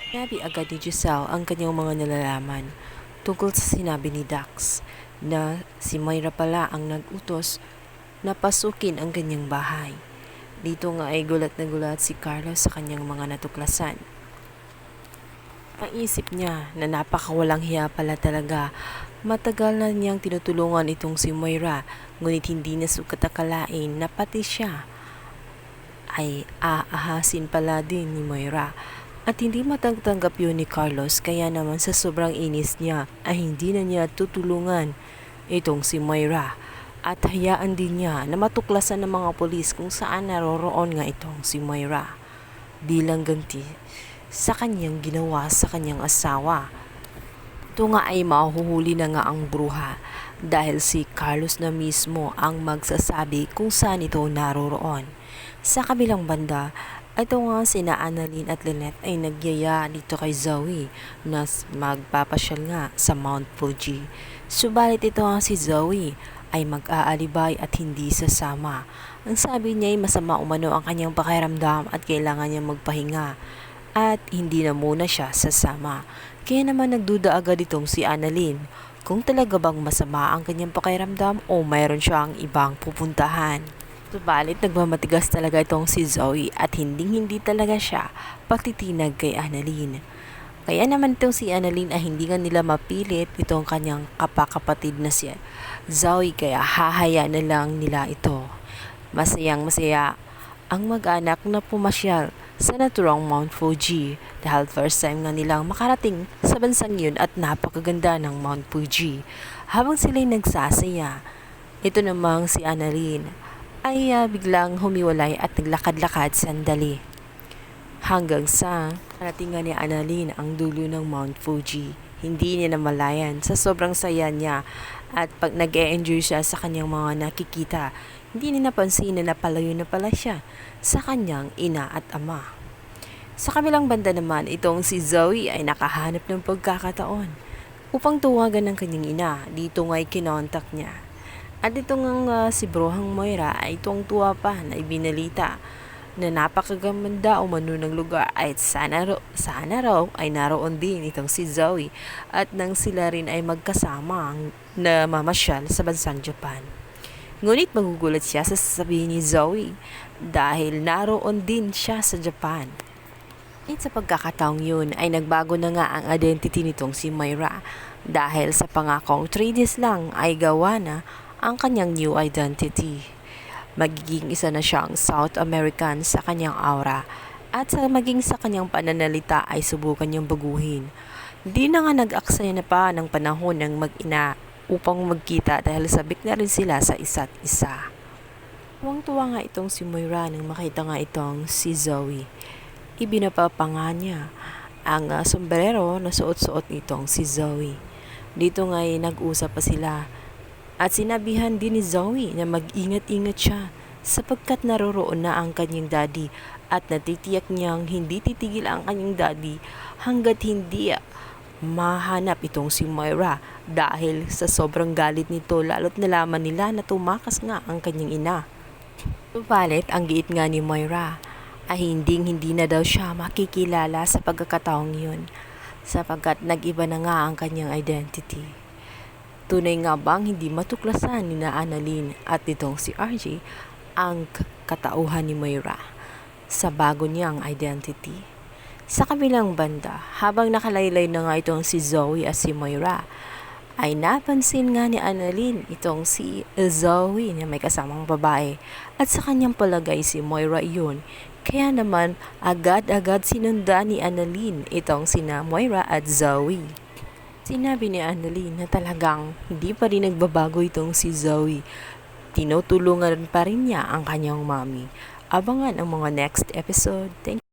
Sinabi agad ni Giselle ang kanyang mga nalalaman tungkol sa sinabi ni Dax na si Moira pala ang nag-utos na pasukin ang kanyang bahay. Dito nga ay gulat na gulat si Carlos sa kanyang mga natuklasan. Naisip niya na napakawalang hiya pala talaga. Matagal na niyang tinutulungan itong si Moira, ngunit hindi niya sukat akalain na pati siya ay aahasin pala din ni Moira. At hindi matanggap yun ni Carlos, kaya naman sa sobrang inis niya ay hindi na niya tutulungan itong si Moira. At hayaan din niya na matuklasan ng mga polis kung saan naroroon nga itong si Moira bilang ganti sa kanyang ginawa sa kanyang asawa. Ito nga ay mahuhuli na nga ang bruha dahil si Carlos na mismo ang magsasabi kung saan ito naroroon. Sa kabilang banda, ito nga sina Annalyn at Lynette ay nagyaya dito kay Zoe na magpapasyal nga sa Mount Fuji. Subalit ito nga si Zoe ay mag-aalibay at hindi sasama. Ang sabi niya ay masama umano ang kanyang pakiramdam at kailangan niya magpahinga at hindi na muna siya sasama. Kaya naman nagduda agad itong si Annalyn kung talaga bang masama ang kanyang pakiramdam o mayroon siyang ibang pupuntahan. Subalit nagmamatigas talaga itong si Zoe at hindi talaga siya patitinag kay Annalyn. Kaya naman itong si Annalyn ay hindi nga nila mapilit itong kanyang kapakapatid na si Zoe, kaya hahaya na lang nila ito. Masayang masaya ang mag-anak na pumasyal sa naturang Mount Fuji dahil first time nga nilang makarating sa bansang yun at napakaganda ng Mount Fuji. Habang sila'y nagsasaya, ito namang si Annalyn ay biglang humiwalay at naglakad-lakad sandali. Hanggang sa narating ni Annalyn ang dulo ng Mount Fuji. Hindi niya namalayan sa sobrang saya niya at pag nag-e-enjoy siya sa kanyang mga nakikita, hindi niya napansin na napalayo na pala siya sa kanyang ina at ama. Sa kabilang banda naman, itong si Zoe ay nakahanap ng pagkakataon upang tuwagan ng kanyang ina. Dito nga ay kinontak niya. At itong si Brohang Moira ay tuwang-tuwa pa na ibinalita na napakaganda umano ng lugar ay sana raw ay naroon din itong si Zoe at nang sila rin ay magkasama na mamasyal sa bansang Japan. Ngunit magugulat siya sa sasabihin ni Zoe dahil naroon din siya sa Japan. At sa pagkakataong yun ay nagbago na nga ang identity nitong si Moira dahil sa pangakong 3 days lang ay gawa na ang kanyang new identity. Magiging isa na siyang South American sa kanyang aura at maging sa kanyang pananalita ay subukan niyang baguhin. Hindi na nga nag-aksaya na pa ng panahon ng mag-ina upang magkita dahil sabik na rin sila sa isa't isa. Tuwang-tuwa nga itong si Moira nang makita nga itong si Zoe. Ibinapapanga niya ang sombrero na suot-suot nitong si Zoe. Dito nga ay nag-usap pa sila. At sinabihan din ni Zoe na mag-ingat-ingat siya sapagkat naroroon na ang kanyang daddy at natitiyak niyang hindi titigil ang kanyang daddy hanggat hindi mahanap itong si Moira dahil sa sobrang galit nito lalo't nalaman nila na tumakas nga ang kanyang ina. Subalit ang giit nga ni Moira ay hindi na daw siya makikilala sa pagkakataong yun sapagkat nag-iba na nga ang kanyang identity. Tunay nga bang hindi matuklasan ni na Annalyn at nitong si RJ ang katauhan ni Moira sa bago niyang identity? Sa kabilang banda, habang nakalaylay na nga itong si Zoe at si Moira, ay napansin nga ni Annalyn itong si Zoe na may kasamang babae at sa kanyang palagay si Moira iyon. Kaya naman agad-agad sinundan ni Annalyn itong sina Moira at Zoe. Sinabi ni Annalyn na talagang hindi pa rin nagbabago itong si Zoe. Tinutulungan pa rin niya ang kanyang mommy. Abangan ang mga next episode. Thank you.